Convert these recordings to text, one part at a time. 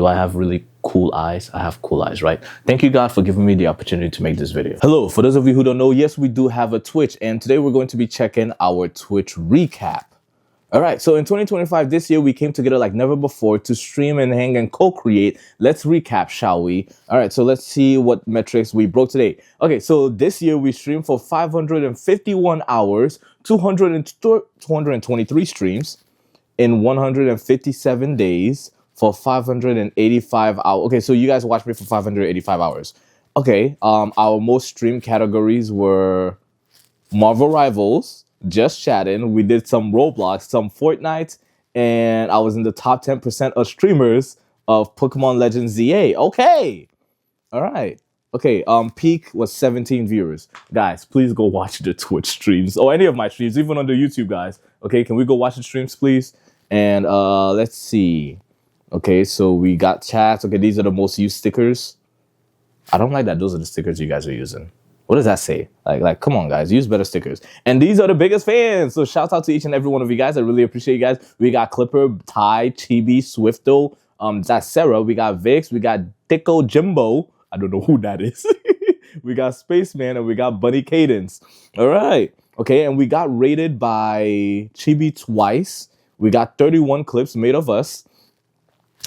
Do I have really cool eyes? I have cool eyes, right? Thank you, God, for giving me the opportunity to make this video. Hello, for those of you who don't know, yes, we do have a Twitch, and today we're going to be checking our Twitch recap. All right, so in 2025, this year, we came together like never before to stream and hang and co-create. Let's recap, shall we? All right, so let's see what metrics we broke today. Okay, so this year we streamed for 551 hours, 223 streams in 157 days for 585 hours. Okay, so you guys watched me for 585 hours. Okay, our most streamed categories were Marvel Rivals, Just Chatting, we did some Roblox, some Fortnite, and I was in the top 10% of streamers of Pokemon Legends ZA. Okay. All right. Okay, peak was 17 viewers. Guys, please go watch the Twitch streams or any of my streams, even on the YouTube, guys. Okay, can we go watch the streams, please? And let's see. Okay, so we got chats. Okay, these are the most used stickers. I don't like that those are the stickers you guys are using. What does that say? Like, come on, guys, use better stickers. And these are the biggest fans. So shout out to each and every one of you guys. I really appreciate you guys. We got Clipper, Ty, Chibi, Swifto, that's Sarah. We got Vix. We got Dicko Jimbo. I don't know who that is. We got Spaceman, and we got Bunny Cadence. All right. Okay, and we got rated by Chibi twice. We got 31 clips made of us.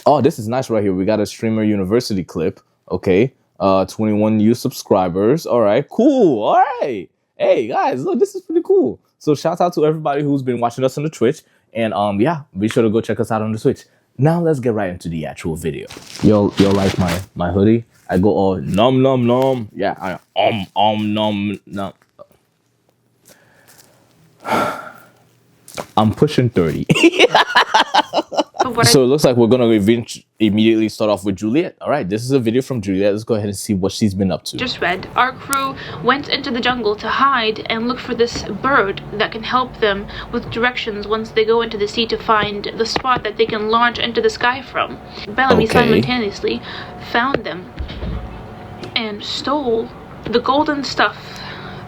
Oh, this is nice right here. We got a Streamer University clip. Okay. 21 new subscribers. All right, cool. All right. Hey guys, look, this is pretty cool. So shout out to everybody who's been watching us on the Twitch. And yeah, be sure to go check us out on the Twitch. Now let's get right into the actual video. Yo like my hoodie? I go all nom nom nom. Yeah, nom nom. I'm pushing 30. So it looks like we're going to immediately start off with Juliette. All right, this is a video from Juliette. Let's go ahead and see what she's been up to. Just read, our crew went into the jungle to hide and look for this bird that can help them with directions once they go into the sea to find the spot that they can launch into the sky from. Bellamy simultaneously found them and stole the golden stuff.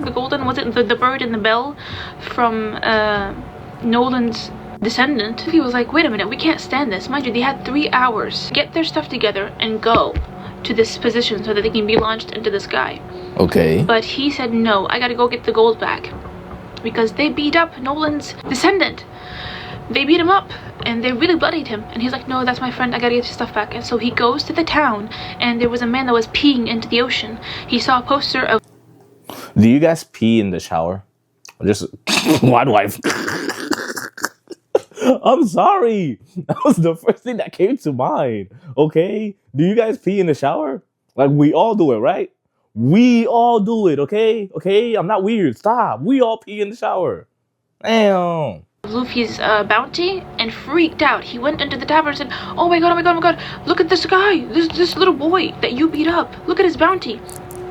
The golden, was it the bird and the bell from Nolan's descendant? He was like, wait a minute, we can't stand this. Mind you, they had 3 hours to get their stuff together and go to this position so that they can be launched into the sky. Okay. But he said, no, I gotta go get the gold back. Because they beat up Nolan's descendant. They beat him up and they really bloodied him. And he's like, no, that's my friend, I gotta get your stuff back. And so he goes to the town and there was a man that was peeing into the ocean. He saw a poster of... Do you guys pee in the shower? Or just... Why do I... I'm sorry. That was the first thing that came to mind. Okay? Do you guys pee in the shower? Like, we all do it, right? We all do it, okay? Okay? I'm not weird. Stop. We all pee in the shower. Damn. Luffy's bounty and freaked out. He went into the tavern and said, oh my god, oh my god, oh my god, look at this guy, this little boy that you beat up. Look at his bounty.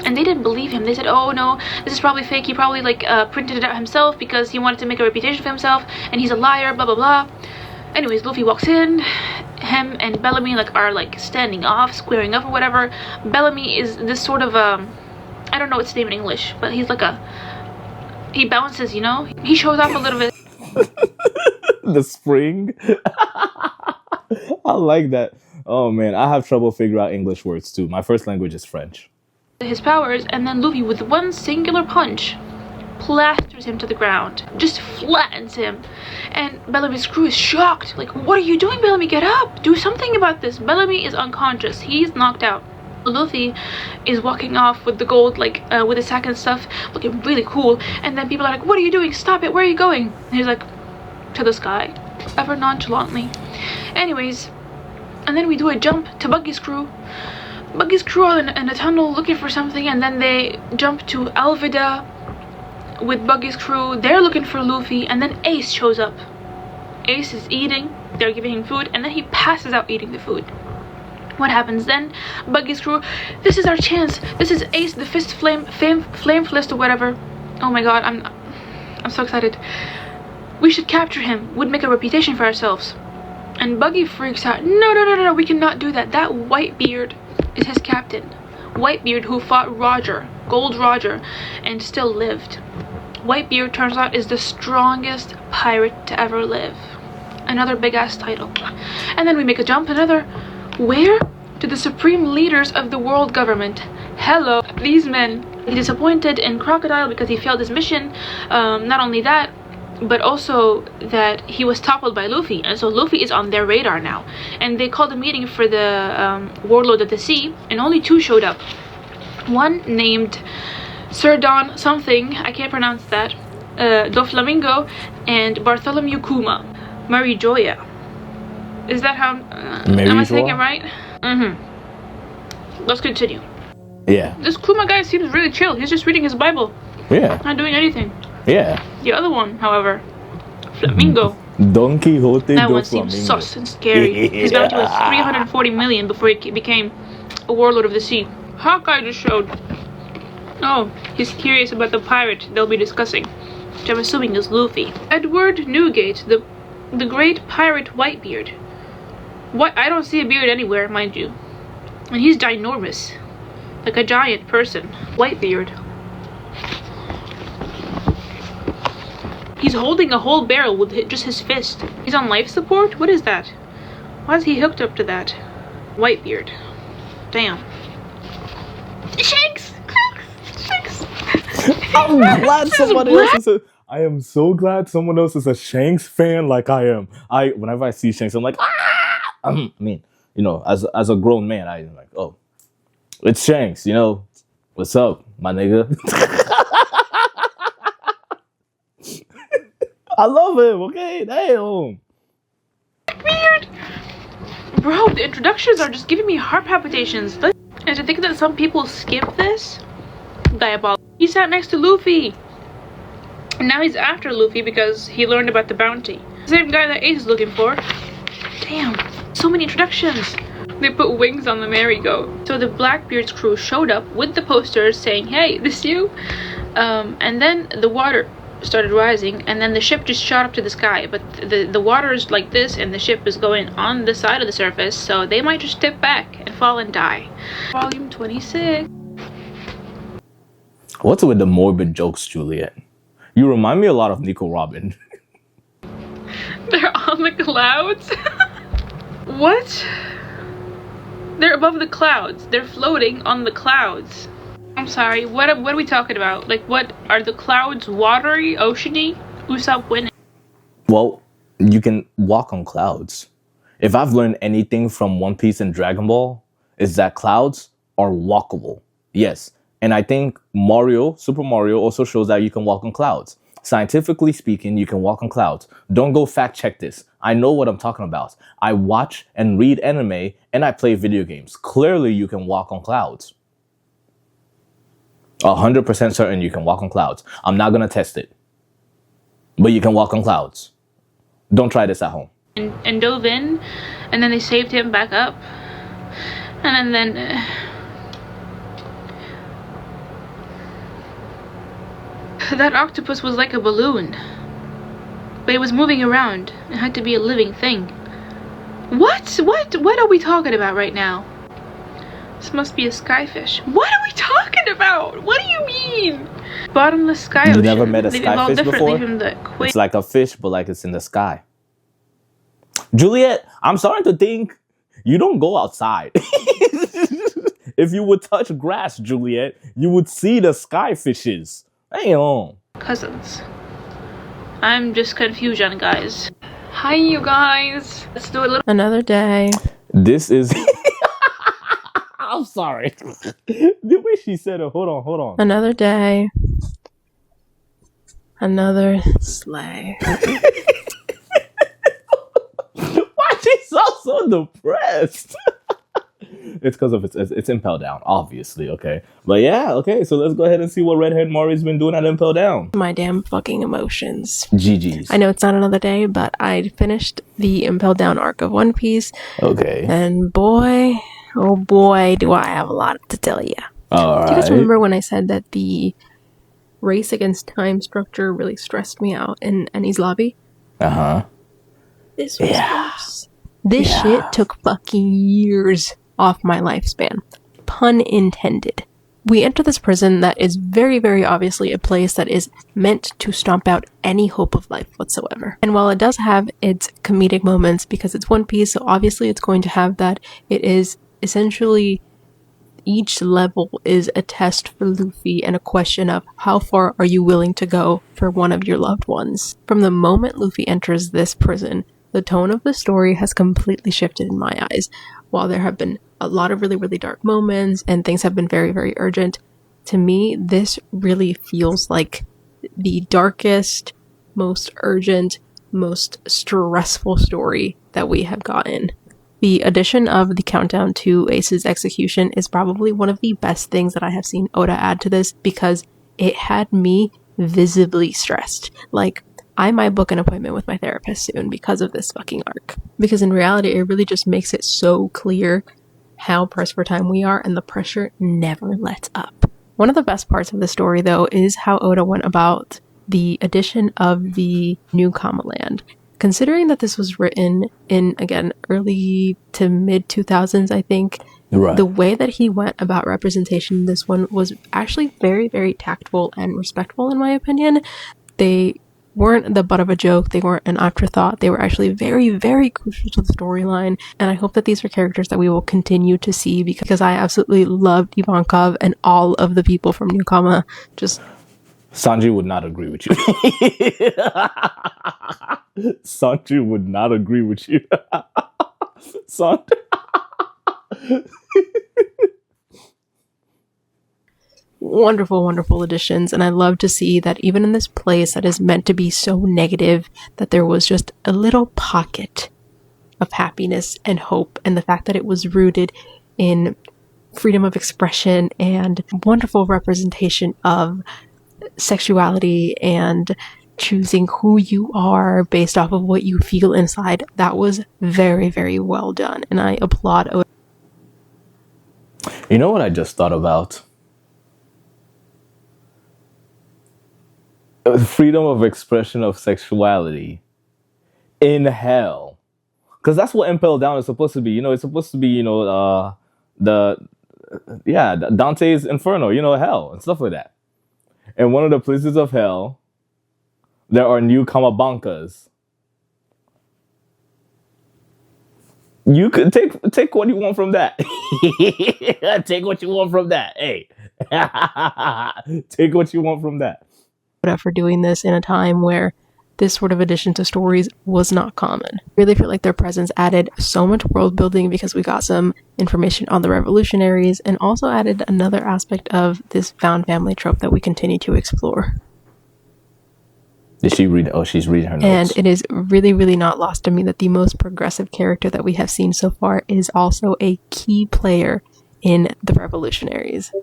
And they didn't believe him. They said, oh no, this is probably fake. He probably like printed it out himself because he wanted to make a reputation for himself and he's a liar, blah blah blah. Anyways, Luffy walks in. Him and Bellamy are like standing off, squaring up or whatever. Bellamy is this sort of I don't know its name in English, but he's like he bounces, you know? He shows off a little bit. The spring. I like that. Oh man, I have trouble figuring out English words too. My first language is French. His powers, and then Luffy with one singular punch plasters him to the ground, just flattens him. And Bellamy's crew is shocked, like, what are you doing, Bellamy? Get up, do something about this. Bellamy is unconscious, he's knocked out. Luffy is walking off with the gold, like with his sack and stuff, looking really cool. And then people are like, what are you doing? Stop it, where are you going? And he's like, to the sky, ever nonchalantly. Anyways, and then we do a jump to Buggy's crew. Buggy's crew are in a tunnel looking for something, and then they jump to Alvida with Buggy's crew. They're looking for Luffy, and then Ace shows up. Ace is eating, they're giving him food, and then he passes out eating the food. What happens then? Buggy's crew, this is our chance. This is Ace, the flame fist or whatever. Oh my god, I'm so excited. We should capture him. We'd make a reputation for ourselves. And Buggy freaks out. No, we cannot do that. That Whitebeard is his captain. Whitebeard, who fought Roger, Gold Roger, and still lived. Whitebeard, turns out, is the strongest pirate to ever live. Another big ass title. And then we make a jump, another Where? To the supreme leaders of the world government. Hello, these men. Disappointed in Crocodile because he failed his mission. Not only that, but also that he was toppled by Luffy, and so Luffy is on their radar now. And they called a meeting for the warlord of the sea, and only 2 showed up. One named Sir Don something, I can't pronounce that, Doflamingo, and Bartholomew Kuma. Marijoya. Is that how, am I saying it right? Let's continue. Yeah. This Kuma guy seems really chill. He's just reading his Bible. Yeah. Not doing anything. Yeah. The other one, however, Flamingo. Don Quixote That do one seems Flamingo. sus and scary. His bounty was 340 million before he became a warlord of the sea. Hawkeye just showed. Oh, he's curious about the pirate they'll be discussing, which I'm assuming is Luffy. Edward Newgate, the great pirate Whitebeard. What? I don't see a beard anywhere, mind you. And he's ginormous. Like a giant person. Whitebeard. He's holding a whole barrel with just his fist. He's on life support? What is that? Why is he hooked up to that? Whitebeard. Damn. Shanks! Shanks! I'm glad somebody else is a... I am so glad someone else is a Shanks fan like I am. Whenever I see Shanks, I'm like, ah! I mean, you know, as a grown man, I'm like, oh, it's Shanks, you know. What's up, my nigga? I love him, okay? Damn. Weird. Bro, the introductions are just giving me heart palpitations. And to think that some people skip this? Diabolical. He sat next to Luffy. And now he's after Luffy because he learned about the bounty. Same guy that Ace is looking for. Damn. So many introductions. They put wings on the merry-go. So the Blackbeard's crew showed up with the posters saying, hey, this you? And then the water started rising, and then the ship just shot up to the sky. But the water is like this, and the ship is going on the side of the surface, so they might just tip back and fall and die. Volume 26. What's with the morbid jokes, Juliette? You remind me a lot of Nico Robin. They're on the clouds? What? They're above the clouds. They're floating on the clouds. I'm sorry, what are we talking about? Like, what are the clouds? Watery? Oceany? Usopp winning? Well, you can walk on clouds. If I've learned anything from One Piece and Dragon Ball, is that clouds are walkable. Yes. And I think Super Mario also shows that you can walk on clouds. Scientifically speaking, you can walk on clouds. Don't go fact check this. I know what I'm talking about. I watch and read anime and I play video games. Clearly, you can walk on clouds. 100% certain you can walk on clouds. I'm not going to test it. But you can walk on clouds. Don't try this at home. And dove in, and then they saved him back up. And then that octopus was like a balloon. But it was moving around. It had to be a living thing. What are we talking about right now? This must be a skyfish. What are we talking about? What do you mean? Bottomless sky ocean. You never met a skyfish before? From the It's like a fish, but like it's in the sky. Juliette, I'm starting to think you don't go outside. If you would touch grass, Juliette, you would see the skyfishes. Damn. Cousins. I'm just confusion, guys. Hi, you guys. Let's do a little. Another day. This is... I'm sorry. The way she said it. Hold on. Another day. Another sleigh. Why she so depressed? It's because of it's Impel Down, obviously, okay? But yeah, okay, so let's go ahead and see what Redhead Mari's been doing at Impel Down. My damn fucking emotions. GG's. I know it's not another day, but I finished the Impel Down arc of One Piece. Okay. And boy, oh boy, do I have a lot to tell you. All right. Do you guys remember when I said that the race against time structure really stressed me out in Annie's lobby? Uh-huh. This was worse. This shit took fucking years off my lifespan. Pun intended. We enter this prison that is very, very obviously a place that is meant to stomp out any hope of life whatsoever. And while it does have its comedic moments, because it's One Piece, so obviously it's going to have that, it is essentially each level is a test for Luffy and a question of how far are you willing to go for one of your loved ones. From the moment Luffy enters this prison, the tone of the story has completely shifted in my eyes. While there have been a lot of really, really dark moments and things have been very, very urgent, to me, this really feels like the darkest, most urgent, most stressful story that we have gotten. The addition of the countdown to Ace's execution is probably one of the best things that I have seen Oda add to this, because it had me visibly stressed. Like, I might book an appointment with my therapist soon because of this fucking arc. Because in reality, it really just makes it so clear how pressed for time we are, and the pressure never lets up. One of the best parts of the story, though, is how Oda went about the addition of the new Kama Land. Considering that this was written in, again, early to mid 2000s, I think, right, the way that he went about representation in this one was actually very, very tactful and respectful, in my opinion. They weren't the butt of a joke, they weren't an afterthought, they were actually very, very crucial to the storyline, and I hope that these are characters that we will continue to see, because I absolutely loved Ivankov and all of the people from New Kama. Just Sanji would not agree with you. Sanji would not agree with you. Sanji. Wonderful, wonderful additions, and I love to see that even in this place that is meant to be so negative, that there was just a little pocket of happiness and hope, and the fact that it was rooted in freedom of expression and wonderful representation of sexuality and choosing who you are based off of what you feel inside. That was very, very well done, and I applaud Oda. You know what I just thought about? Freedom of expression of sexuality in hell, because that's what Impel Down is supposed to be. You know, it's supposed to be, Dante's Inferno, hell and stuff like that. And one of the places of hell, there are new Kamabankas. You could take what you want from that. Take what you want from that. Hey, take what you want from that. For doing this in a time where this sort of addition to stories was not common. I really feel like their presence added so much world building, because we got some information on the revolutionaries and also added another aspect of this found family trope that we continue to explore. Did she read? Oh, she's reading her notes. And it is really, really not lost to me that the most progressive character that we have seen so far is also a key player in the revolutionaries.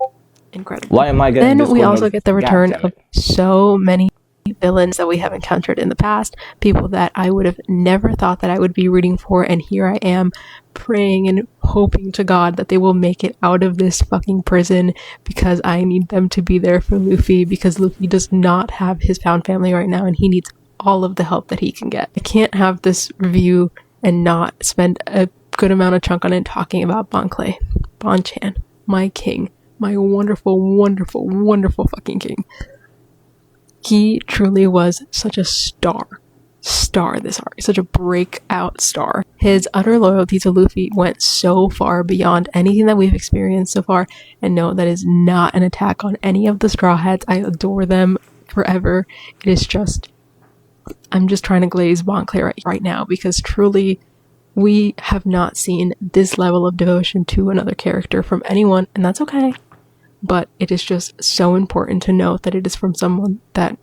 Incredible. Why am I getting Then we also get the return of so many villains that we have encountered in the past, people that I would have never thought that I would be rooting for, and here I am praying and hoping to God that they will make it out of this fucking prison, because I need them to be there for Luffy, because Luffy does not have his found family right now and he needs all of the help that he can get. I can't have this review and not spend a good amount of chunk on it talking about Bon-chan, my king. My wonderful, wonderful, wonderful fucking king. He truly was such a star this arc, such a breakout star. His utter loyalty to Luffy went so far beyond anything that we've experienced so far, and no, that is not an attack on any of the Straw Hats. I adore them forever. It is just, I'm just trying to glaze Bon Clay right now, because truly, we have not seen this level of devotion to another character from anyone, and that's okay. But it is just so important to note that it is from someone that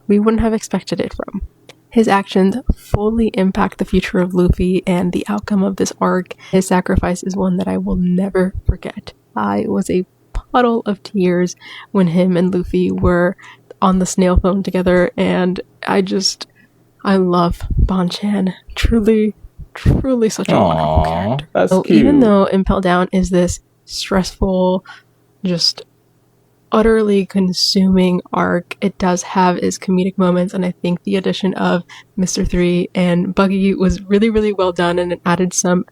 we wouldn't have expected it from. His actions fully impact the future of Luffy and the outcome of this arc. His sacrifice is one that I will never forget. I was a puddle of tears when him and Luffy were on the snail phone together, and I love Bon-chan. Truly such a wonderful character. That's so cute. Even though Impel Down is this stressful, just utterly consuming arc, it does have its comedic moments, and I think the addition of Mr. 3 and Buggy was really, really well done, and it added some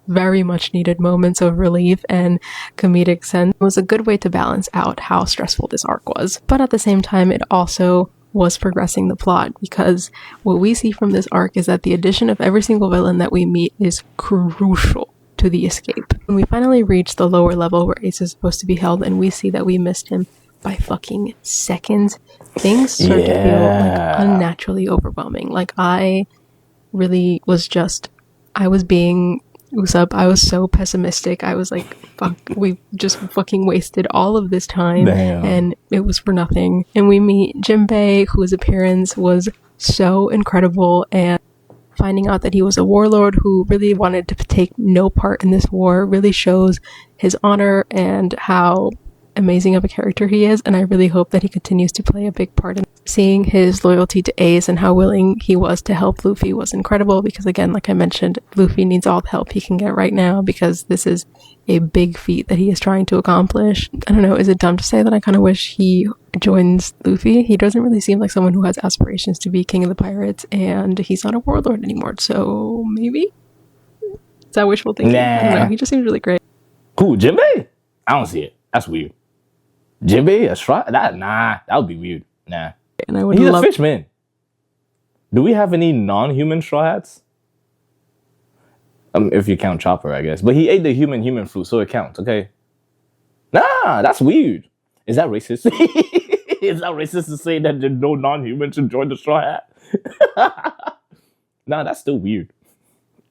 very much needed moments of relief and comedic sense. It was a good way to balance out how stressful this arc was. But at the same time, it also was progressing the plot, because what we see from this arc is that the addition of every single villain that we meet is crucial to the escape. When we finally reach the lower level where Ace is supposed to be held and we see that we missed him by fucking seconds, things start to feel like unnaturally overwhelming. Like I really was just, I was being Usopp, I was so pessimistic. I was like, fuck, we just fucking wasted all of this time. Damn. And it was for nothing. And we meet Jinbei, whose appearance was so incredible, and finding out that he was a warlord who really wanted to take no part in this war really shows his honor and how amazing of a character he is, and I really hope that he continues to play a big part in seeing his loyalty to Ace and how willing he was to help Luffy was incredible, because again, like I mentioned, Luffy needs all the help he can get right now because this is a big feat that he is trying to accomplish. I don't know, is it dumb to say that I kind of wish he joins Luffy? He doesn't really seem like someone who has aspirations to be king of the pirates, and he's not a warlord anymore, so maybe? Is that wishful thinking? Nah. I don't know, he just seems really great. Who, Jinbei? I don't see it. That's weird. Jinbei, a straw? That would be weird. Nah. And I would He's love a fishman. Do we have any non-human Straw Hats? If you count Chopper, I guess. But he ate the human fruit, so it counts, okay? Nah, that's weird. Is that racist? Is that racist to say that no non-human should join the Straw Hat? Nah, that's still weird.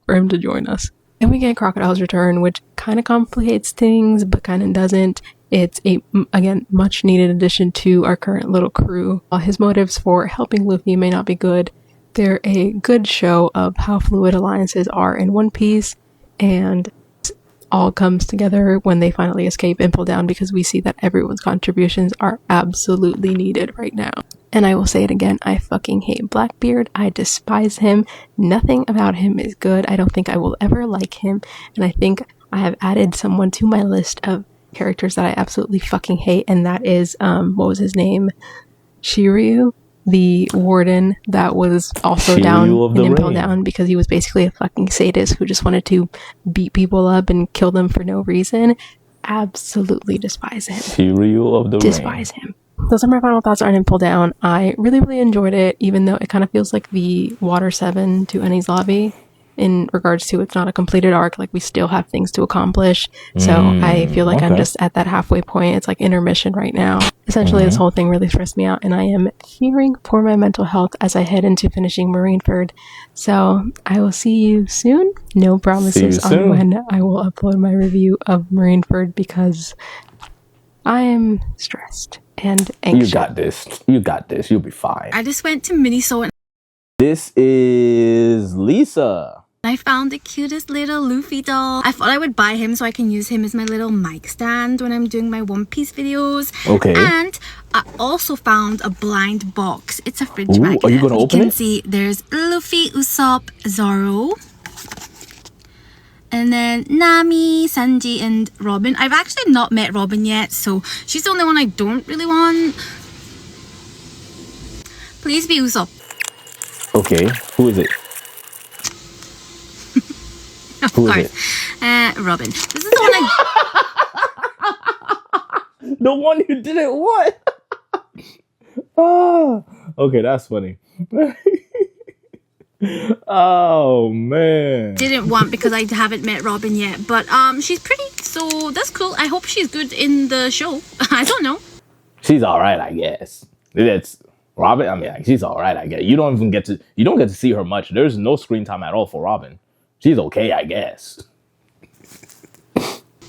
for him to join us. And we get Crocodile's return, which kind of complicates things, but kind of doesn't. It's a, again, much needed addition to our current little crew. While his motives for helping Luffy may not be good, they're a good show of how fluid alliances are in One Piece, and it all comes together when they finally escape Impel Down, because we see that everyone's contributions are absolutely needed right now. And I will say it again, I fucking hate Blackbeard. I despise him. Nothing about him is good. I don't think I will ever like him. And I think I have added someone to my list of characters that I absolutely fucking hate, and that is, what was his name? Shiryu, the warden that was also Shiryu down of the in Impel Rain. Down, because he was basically a fucking sadist who just wanted to beat people up and kill them for no reason. Absolutely despise him. Shiryu of the Despise him. Those are my final thoughts on Impel Down. I really, really enjoyed it, even though it kind of feels like the Water 7 to Enies Lobby in regards to it's not a completed arc. Like, we still have things to accomplish. So I feel like I'm okay. just at that halfway point. It's like intermission right now. Essentially, this whole thing really stressed me out, and I am fearing for my mental health as I head into finishing Marineford. So I will see you soon. No promises on soon. when I will upload my review of Marineford, because I am stressed and anxious. You got this. You got this. You'll be fine. I just went to Miniso and This is Lisa. I found the cutest little Luffy doll. I thought I would buy him so I can use him as my little mic stand when I'm doing my One Piece videos. Okay. And I also found a blind box. It's a fridge Ooh, magnet. are you gonna open You can it? see there's Luffy, Usopp, Zoro. And then Nami, Sanji, and Robin. I've actually not met Robin yet, so she's the only one I don't really want. Please be Usopp. Okay. Who is it? Of Who is course. Robin. This is the one I... The one you didn't want. Ah. Okay, that's funny. Oh man. didn't want because I haven't met Robin yet, but she's pretty, so that's cool. I hope she's good in the show. I don't know. She's all right, I guess. It's Robin. I mean, like, she's all right, I guess. You don't get to see her much. There's no screen time at all for Robin. She's okay, I guess.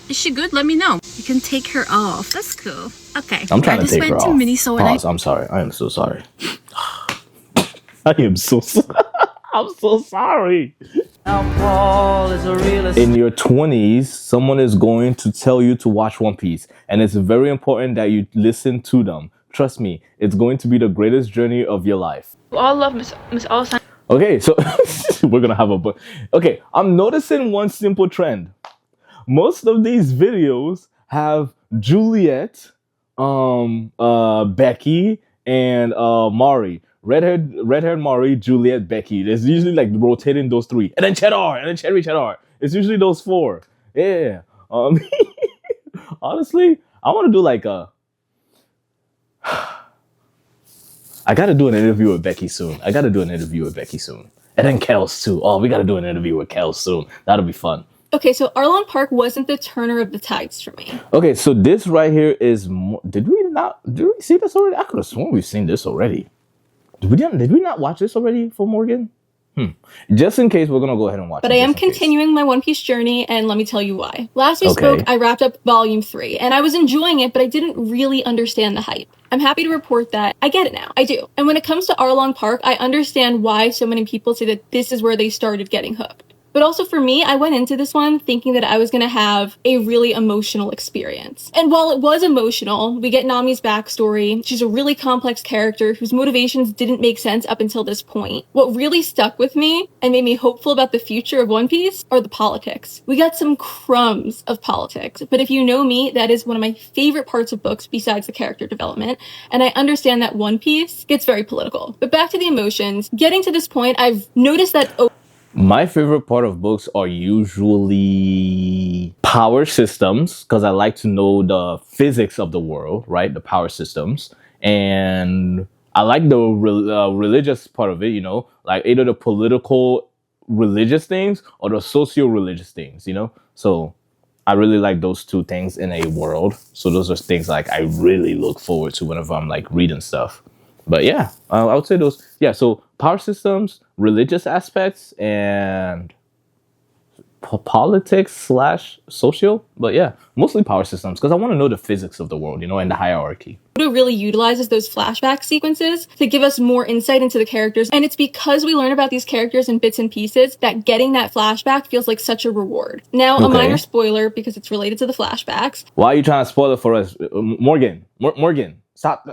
Is she good? Let me know. You can take her off. That's cool. Okay. I'm trying I to just take went her to off. Miniso and Pause. I'm sorry. I am so sorry. I am so sorry. I'm so sorry. In your 20s, someone is going to tell you to watch One Piece, and it's very important that you listen to them. Trust me, it's going to be the greatest journey of your life. We all love Miss Alessandra. Okay, so we're gonna have a book. Okay, I'm noticing one simple trend. Most of these videos have Juliette, Becky, and Mari. Red-haired Mari, Juliette, Becky. There's usually like rotating those three. And then Cheddar, and then Cherry Cheddar. It's usually those four. Yeah. Honestly, I want to do like a. I got to do an interview with Becky soon. And then Kels too. Oh, we got to do an interview with Kels soon. That'll be fun. Okay, so Arlong Park wasn't the turner of the tides for me. Okay, so this right here is. Did we see this already? I could have sworn we've seen this already. Did we not watch this already for Morgan? Just in case, we're gonna go ahead and watch it. But I am continuing my One Piece journey, and let me tell you why. Last we spoke, I wrapped up Volume 3, and I was enjoying it, but I didn't really understand the hype. I'm happy to report that I get it now. I do. And when it comes to Arlong Park, I understand why so many people say that this is where they started getting hooked. But also for me, I went into this one thinking that I was going to have a really emotional experience. And while it was emotional, we get Nami's backstory. She's a really complex character whose motivations didn't make sense up until this point. What really stuck with me and made me hopeful about the future of One Piece are the politics. We got some crumbs of politics, but if you know me, that is one of my favorite parts of books besides the character development. And I understand that One Piece gets very political. But back to the emotions, getting to this point, I've noticed that my favorite part of books are usually power systems, because I like to know the physics of the world, right? The power systems. And I like the religious part of it, you know, like either the political religious things or the socio-religious things, you know? So I really like those two things in a world. So those are things like I really look forward to whenever I'm like reading stuff. But yeah, I would say those. Yeah, so power systems, religious aspects, and politics / social. But yeah, mostly power systems, because I want to know the physics of the world, you know, and the hierarchy. Oda really utilizes those flashback sequences to give us more insight into the characters. And it's because we learn about these characters in bits and pieces that getting that flashback feels like such a reward. Now, a minor spoiler, because it's related to the flashbacks. Why are you trying to spoil it for us? Morgan, stop.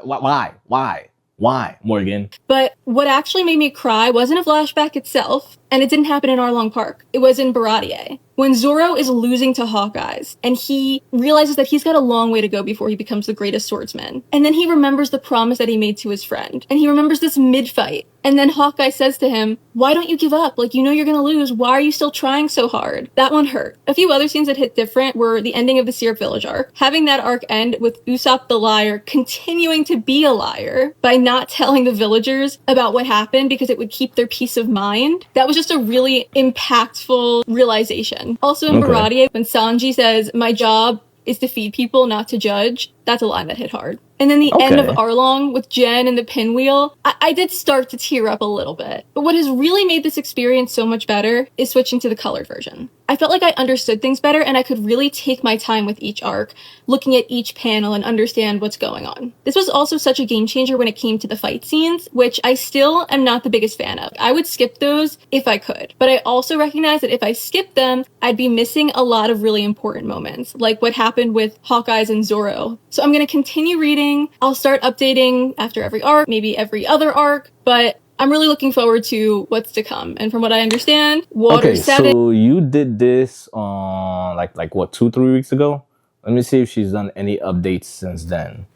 Why, Morgan? But what actually made me cry wasn't a flashback itself, and it didn't happen in Arlong Park. It was in Baratier. When Zoro is losing to Hawkeyes, and he realizes that he's got a long way to go before he becomes the greatest swordsman. And then he remembers the promise that he made to his friend. And he remembers this mid-fight. And then Hawkeye says to him, why don't you give up? Like, you know you're gonna lose. Why are you still trying so hard? That one hurt. A few other scenes that hit different were the ending of the Syrup Village arc. Having that arc end with Usopp the liar continuing to be a liar by not telling the villagers about what happened because it would keep their peace of mind. That was just a really impactful realization. Also in Baratier, when Sanji says, my job is to feed people, not to judge, that's a line that hit hard. And then the end of Arlong with Jen and the pinwheel, I did start to tear up a little bit. But what has really made this experience so much better is switching to the colored version. I felt like I understood things better and I could really take my time with each arc, looking at each panel and understand what's going on. This was also such a game changer when it came to the fight scenes, which I still am not the biggest fan of. I would skip those if I could. But I also recognize that if I skipped them, I'd be missing a lot of really important moments, like what happened with Hawkeyes and Zoro. So I'm going to continue reading. I'll start updating after every arc, maybe every other arc, but I'm really looking forward to what's to come. And from what I understand, Water 7... so you did this on like what, 2-3 weeks ago? Let me see if she's done any updates since then.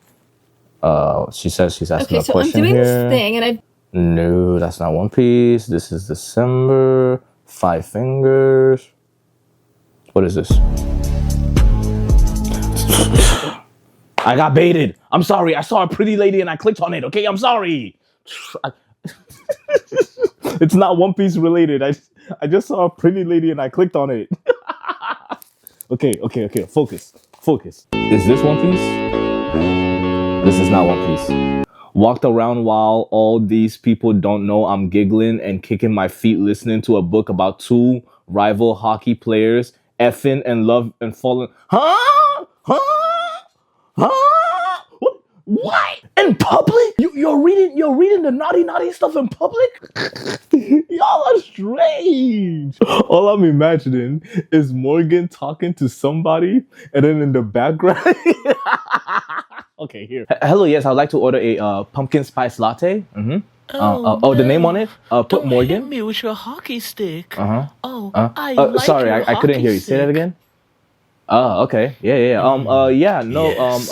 She says she's asking a question here. I'm doing this thing and No, that's not One Piece. This is December. 5 Fingers. What is this? I got baited. I'm sorry. I saw a pretty lady and I clicked on it. Okay, I'm sorry. It's not One Piece related. I just saw a pretty lady and I clicked on it. Okay. Focus. Is this One Piece? This is not One Piece. Walked around while all these people don't know I'm giggling and kicking my feet listening to a book about 2 rival hockey players effing and love and falling. Huh? What? In public? You're reading the naughty stuff in public? Y'all are strange. All I'm imagining is Morgan talking to somebody and then in the background. Okay, here. Hello, yes, I'd like to order a pumpkin spice latte. The name on it? Put Morgan. Hit me with your hockey stick. I like sorry, your I couldn't hockey hear you. Say that stick. again. Oh, okay. Yeah. Yes.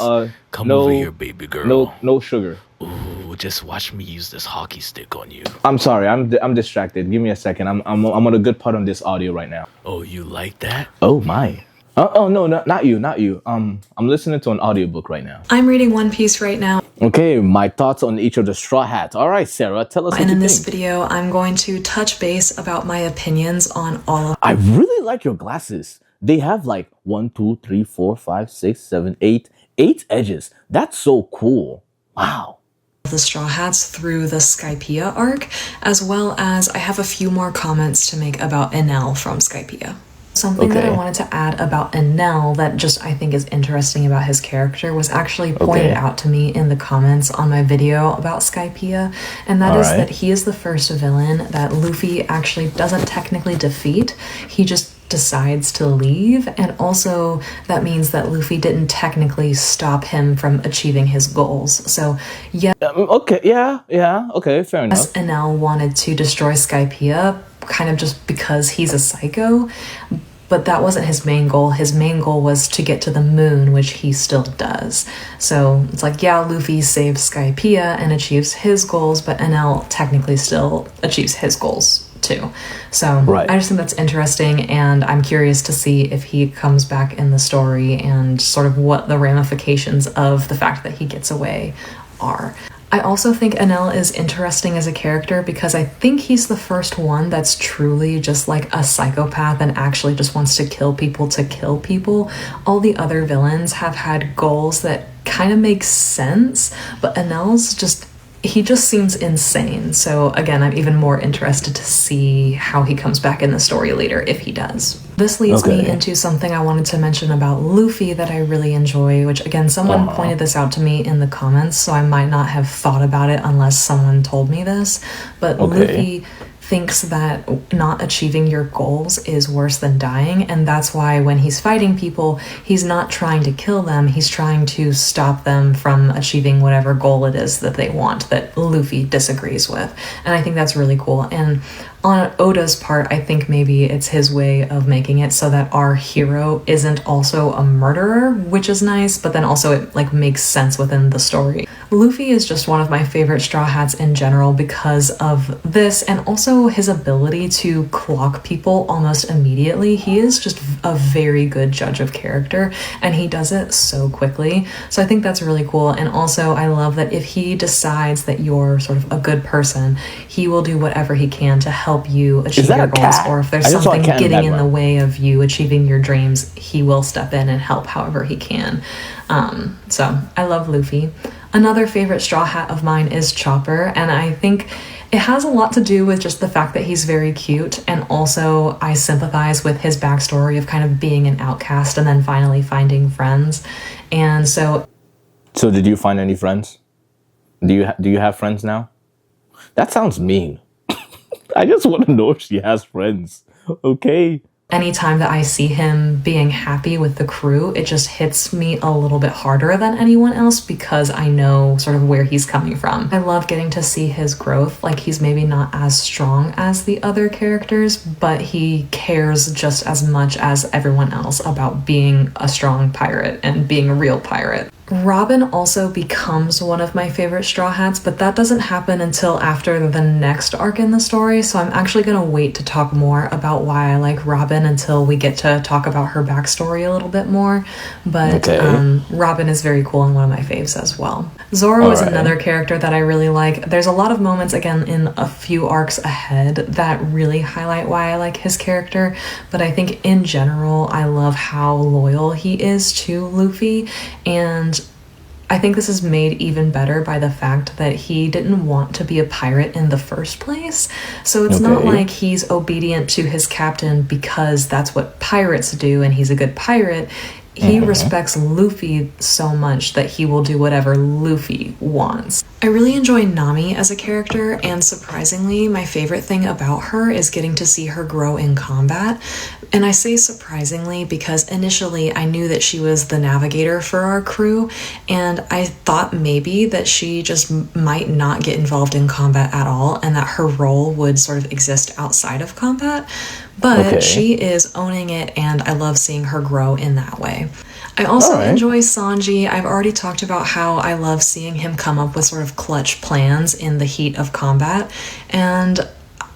Come no, over here, baby girl. no sugar. Ooh, just watch me use this hockey stick on you. I'm sorry, I'm distracted. Give me a second. I'm on a good part on this audio right now. Oh, you like that? Oh my. Oh no, not you, not you. I'm listening to an audiobook right now. I'm reading One Piece right now, Okay, my thoughts on each of the Straw Hats. All right, Sarah, tell us what and you in think. this video, I'm going to touch base about my opinions on all of I really like your glasses. They have like 1, 2, 3, 4, 5, 6, 7, 8 edges. That's so cool. Wow. the Straw Hats through the Skypiea arc, as well as I have a few more comments to make about Enel from Skypiea. Something that I wanted to add about Enel that just I think is interesting about his character was actually pointed out to me in the comments on my video about Skypiea, and that is that he is the first villain that Luffy actually doesn't technically defeat. He just decides to leave, and also that means that Luffy didn't technically stop him from achieving his goals. So yeah, okay, fair enough. Enel wanted to destroy Skypiea kind of just because he's a psycho, but that wasn't his main goal. His main goal was to get to the moon, which he still does. So it's like, yeah, Luffy saves Skypiea and achieves his goals, but Enel technically still achieves his goals too. So I just think that's interesting, and I'm curious to see if he comes back in the story and sort of what the ramifications of the fact that he gets away are. I also think Enel is interesting as a character because I think he's the first one that's truly just like a psychopath and actually just wants to kill people to kill people. All the other villains have had goals that kind of make sense, but Enel's he just seems insane. So again, I'm even more interested to see how he comes back in the story later, if he does. This leads me into something I wanted to mention about Luffy that I really enjoy, which again, someone pointed this out to me in the comments, so I might not have thought about it unless someone told me this, but Luffy thinks that not achieving your goals is worse than dying, and that's why when he's fighting people, he's not trying to kill them, he's trying to stop them from achieving whatever goal it is that they want, that Luffy disagrees with. And I think that's really cool. And on Oda's part, I think maybe it's his way of making it so that our hero isn't also a murderer, which is nice, but then also it like makes sense within the story. Luffy is just one of my favorite Straw Hats in general because of this, and also his ability to clock people almost immediately. He is just a very good judge of character, and he does it so quickly. So I think that's really cool. And also I love that if he decides that you're sort of a good person, he will do whatever he can to help you achieve your goals, or if there's something getting in the way of you achieving your dreams, he will step in and help however he can. So I love Luffy. Another favorite Straw Hat of mine is Chopper, and I think it has a lot to do with just the fact that he's very cute, and also I sympathize with his backstory of kind of being an outcast and then finally finding friends. And so did you find any friends? Do you have friends now? That sounds mean. I just want to know if she has friends. Okay. Anytime that I see him being happy with the crew, it just hits me a little bit harder than anyone else because I know sort of where he's coming from. I love getting to see his growth. Like, he's maybe not as strong as the other characters, but he cares just as much as everyone else about being a strong pirate and being a real pirate. Robin also becomes one of my favorite Straw Hats, but that doesn't happen until after the next arc in the story, so I'm actually going to wait to talk more about why I like Robin until we get to talk about her backstory a little bit more. But Robin is very cool and one of my faves as well. Zoro is another character that I really like. There's a lot of moments, again, in a few arcs ahead that really highlight why I like his character, but I think in general, I love how loyal he is to Luffy, and I think this is made even better by the fact that he didn't want to be a pirate in the first place. So it's not like he's obedient to his captain because that's what pirates do and he's a good pirate. He respects Luffy so much that he will do whatever Luffy wants. I really enjoy Nami as a character, and surprisingly, my favorite thing about her is getting to see her grow in combat. And I say surprisingly because initially I knew that she was the navigator for our crew, and I thought maybe that she just might not get involved in combat at all and that her role would sort of exist outside of combat. But she is owning it, and I love seeing her grow in that way. I also Alright. enjoy Sanji. I've already talked about how I love seeing him come up with sort of clutch plans in the heat of combat. And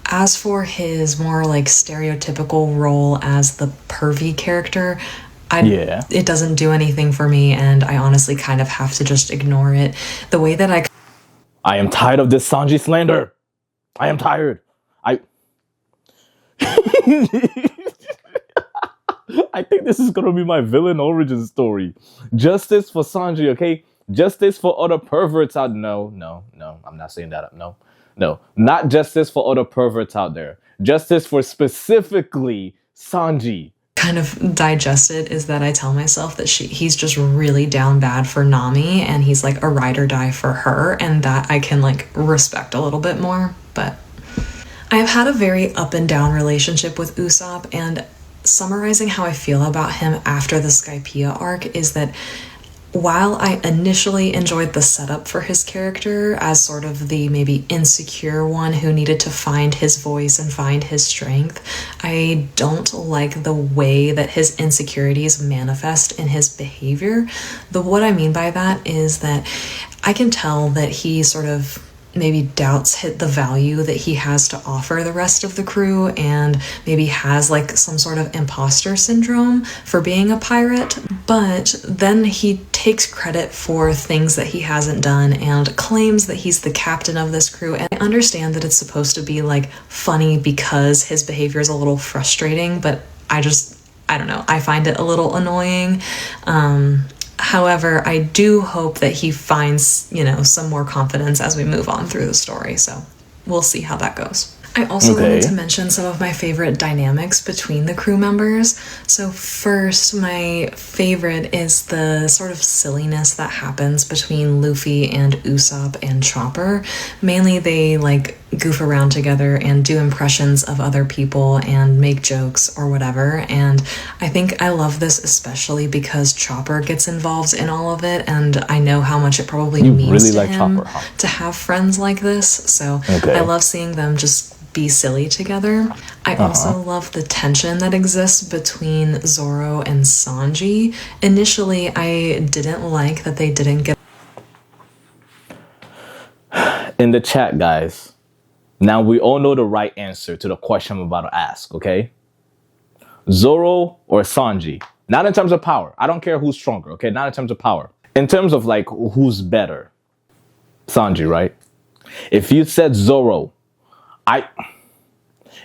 as for his more like stereotypical role as the pervy character, it doesn't do anything for me, and I honestly kind of have to just ignore it. The way that I am tired of this Sanji slander. I am tired. I think this is gonna be my villain origin story. Justice for Sanji, okay? Justice for other perverts out. No, I'm not saying that. No, not justice for other perverts out there. Justice for specifically Sanji. kind of digest it is that I tell myself that he's just really down bad for Nami, and he's like a ride or die for her, and that I can like respect a little bit more. But I've had a very up and down relationship with Usopp, and summarizing how I feel about him after the Skypiea arc is that while I initially enjoyed the setup for his character as sort of the maybe insecure one who needed to find his voice and find his strength, I don't like the way that his insecurities manifest in his behavior. What I mean by that is that I can tell that he sort of maybe doubts the value that he has to offer the rest of the crew, and maybe has like some sort of imposter syndrome for being a pirate. But then he takes credit for things that he hasn't done and claims that he's the captain of this crew. And I understand that it's supposed to be like funny because his behavior is a little frustrating, but I don't know, I find it a little annoying. However, I do hope that he finds, some more confidence as we move on through the story. So we'll see how that goes. I also wanted to mention some of my favorite dynamics between the crew members. So first, my favorite is the sort of silliness that happens between Luffy and Usopp and Chopper. Mainly they like goof around together and do impressions of other people and make jokes or whatever. And I think I love this especially because Chopper gets involved in all of it, and I know how much it probably means to him to have friends like this. So I love seeing them just be silly together. I also love the tension that exists between Zoro and Sanji. Initially, I didn't like that they didn't get in the chat, guys. Now we all know the right answer to the question I'm about to ask, okay? Zoro or Sanji? Not in terms of power. I don't care who's stronger, okay? Not in terms of power. In terms of like who's better. Sanji, right? If you said Zoro,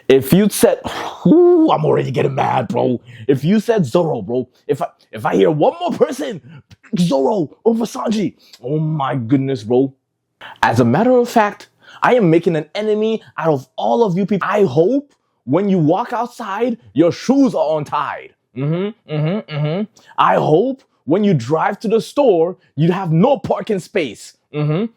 if you said, I'm already getting mad, bro. If you said Zoro, bro, if I hear one more person, Zoro over Sanji, oh my goodness, bro. As a matter of fact, I am making an enemy out of all of you people. I hope when you walk outside, your shoes are untied. I hope when you drive to the store, you have no parking space. I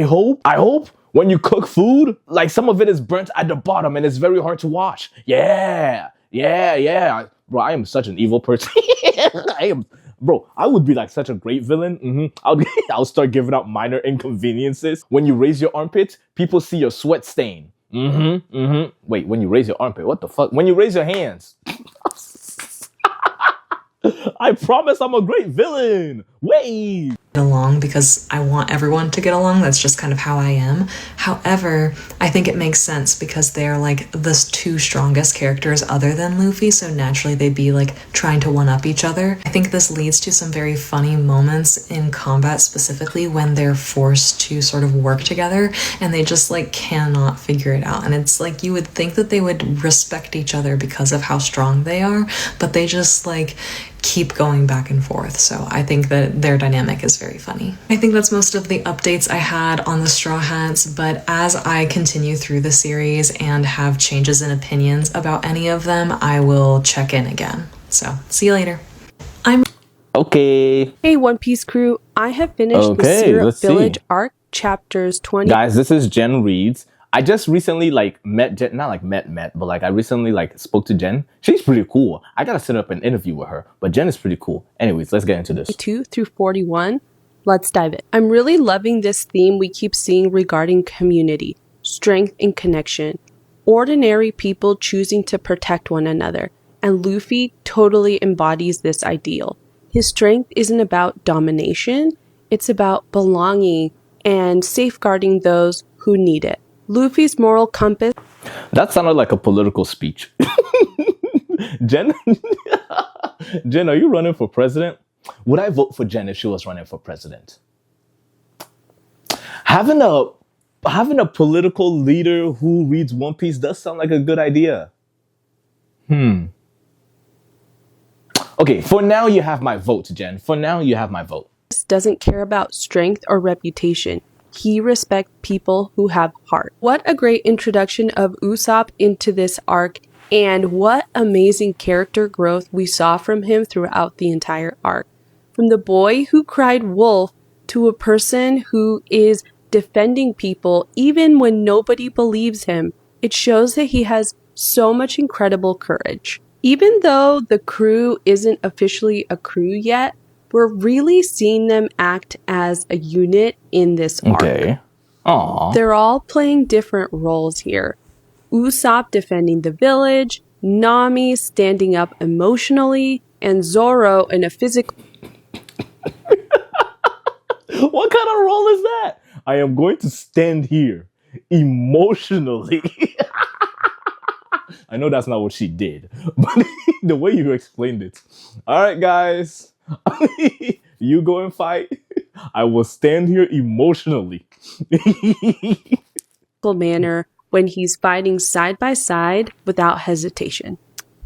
hope when you cook food, like some of it is burnt at the bottom and it's very hard to wash. Yeah. Bro, I am such an evil person. Bro, I would be like such a great villain. I'll start giving out minor inconveniences. When you raise your armpits, people see your sweat stain. Wait, when you raise your armpit, what the fuck? When you raise your hands. I promise I'm a great villain. Wait. Along because I want everyone to get along. That's just kind of how I am. However, I think it makes sense because they're like the two strongest characters other than Luffy, so naturally they'd be like trying to one up each other. I think this leads to some very funny moments in combat, specifically when they're forced to sort of work together and they just like cannot figure it out. And it's like you would think that they would respect each other because of how strong they are, but they just like keep going back and forth. So I think that their dynamic is very funny. I think that's most of the updates I had on the Straw Hats, but as I continue through the series and have changes in opinions about any of them, I will check in again. So see you later. Okay. Hey, One Piece crew. I have finished the Syrup Village arc, chapters 20. Guys, this is Jen Reeds. I just recently met Jen, but I recently spoke to Jen. She's pretty cool. I gotta set up an interview with her, but Jen is pretty cool. Anyways, let's get into this. 2 through 41. Let's dive in. I'm really loving this theme we keep seeing regarding community, strength, and connection. Ordinary people choosing to protect one another. and Luffy totally embodies this ideal. His strength isn't about domination, it's about belonging and safeguarding those who need it. Luffy's moral compass. That sounded like a political speech. Jen, Jen, are you running for president? Would I vote for Jen if she was running for president? Having a political leader who reads One Piece does sound like a good idea. Okay, for now you have my vote, Jen. For now you have my vote. Doesn't care about strength or reputation. He respects people who have heart. What a great introduction of Usopp into this arc, and what amazing character growth we saw from him throughout the entire arc. From the boy who cried wolf to a person who is defending people even when nobody believes him. It shows that he has so much incredible courage. Even though the crew isn't officially a crew yet, we're really seeing them act as a unit in this arc. Okay. Aww. They're all playing different roles here. Usopp defending the village, Nami standing up emotionally, and Zoro in a physical... What kind of role is that? I am going to stand here emotionally. I know that's not what she did, but the way you explained it. All right, guys. You go and fight. I will stand here emotionally. manner when he's fighting side by side without hesitation.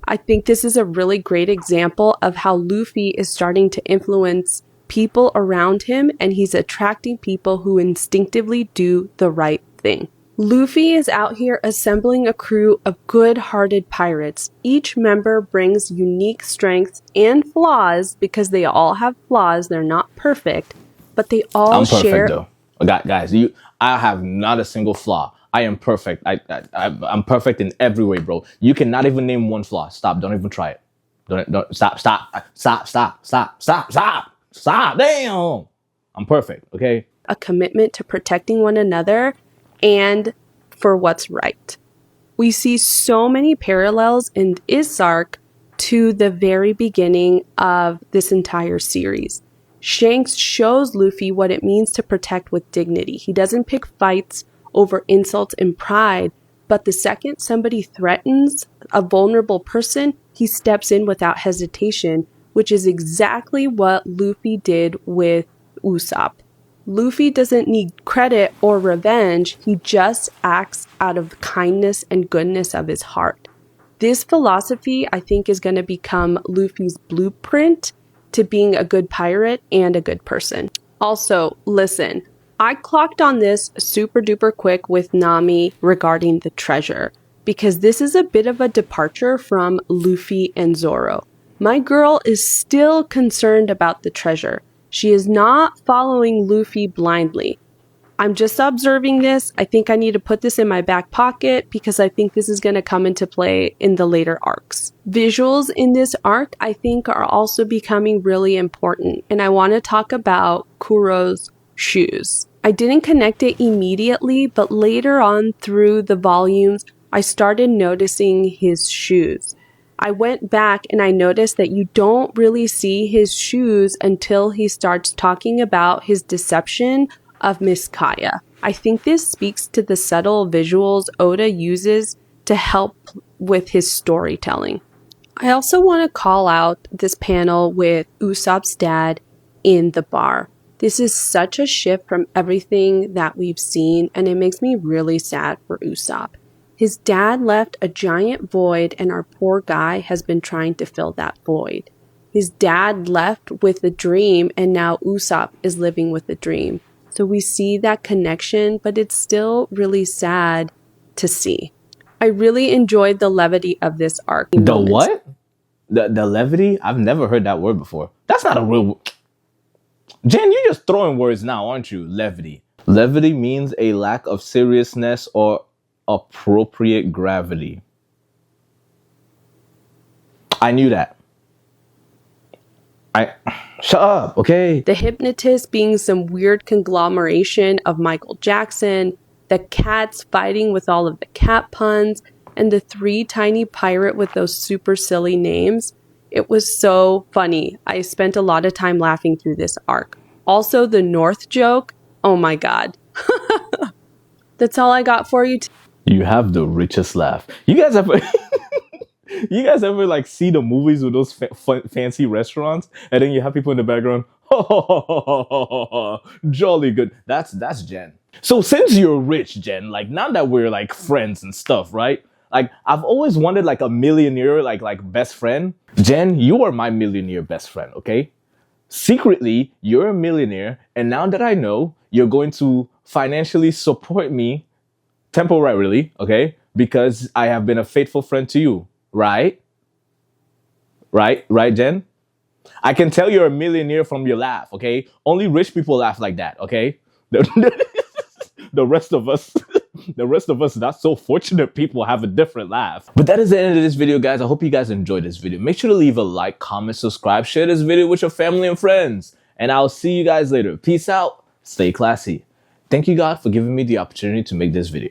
I think this is a really great example of how Luffy is starting to influence people around him, and he's attracting people who instinctively do the right thing. Luffy is out here assembling a crew of good-hearted pirates. Each member brings unique strengths and flaws, because they all have flaws. They're not perfect, but they all share... I'm perfect, though. Guys, I have not a single flaw. I am perfect. I'm perfect in every way, bro. You cannot even name one flaw. Stop. Don't even try it. Don't stop. Damn. I'm perfect, okay? A commitment to protecting one another and for what's right. We see so many parallels in this arc to the very beginning of this entire series. Shanks shows Luffy what it means to protect with dignity. He doesn't pick fights over insults and pride, but the second somebody threatens a vulnerable person, he steps in without hesitation, which is exactly what Luffy did with Usopp. Luffy doesn't need credit or revenge, he just acts out of the kindness and goodness of his heart. This philosophy, I think, is going to become Luffy's blueprint to being a good pirate and a good person. Also, listen, I clocked on this super duper quick with Nami regarding the treasure, because this is a bit of a departure from Luffy and Zoro. My girl is still concerned about the treasure. She is not following Luffy blindly. I'm just observing this. I think I need to put this in my back pocket because I think this is going to come into play in the later arcs. Visuals in this arc, I think, are also becoming really important, and I want to talk about Kuro's shoes. I didn't connect it immediately, but later on through the volumes, I started noticing his shoes. I went back and I noticed that you don't really see his shoes until he starts talking about his deception of Miss Kaya. I think this speaks to the subtle visuals Oda uses to help with his storytelling. I also want to call out this panel with Usopp's dad in the bar. This is such a shift from everything that we've seen, and it makes me really sad for Usopp. His dad left a giant void, and our poor guy has been trying to fill that void. His dad left with a dream, and now Usopp is living with a dream. So we see that connection, but it's still really sad to see. I really enjoyed the levity of this arc. The what? The levity? I've never heard that word before. That's not a real... Jen, you're just throwing words now, aren't you? Levity. Levity means a lack of seriousness or appropriate gravity. I knew that. Shut up, okay? The hypnotist being some weird conglomeration of Michael Jackson, the cats fighting with all of the cat puns, and the 3 tiny pirate with those super silly names. It was so funny. I spent a lot of time laughing through this arc. Also, the North joke. Oh my god. That's all I got for you. You have the richest laugh. You guys ever you guys ever like see the movies with those fancy restaurants and then you have people in the background jolly good. That's Jen. So since you're rich, Jen, like now that we're like friends and stuff, right? Like I've always wanted like a millionaire like best friend. Jen, you are my millionaire best friend, okay? Secretly, you're a millionaire, and now that I know, you're going to financially support me temporarily, okay? Because I have been a faithful friend to you, right? Right, Jen? I can tell you're a millionaire from your laugh, okay? Only rich people laugh like that, okay? The rest of us, not so fortunate people have a different laugh. But that is the end of this video, guys. I hope you guys enjoyed this video. Make sure to leave a like, comment, subscribe, share this video with your family and friends. And I'll see you guys later. Peace out. Stay classy. Thank you, God, for giving me the opportunity to make this video.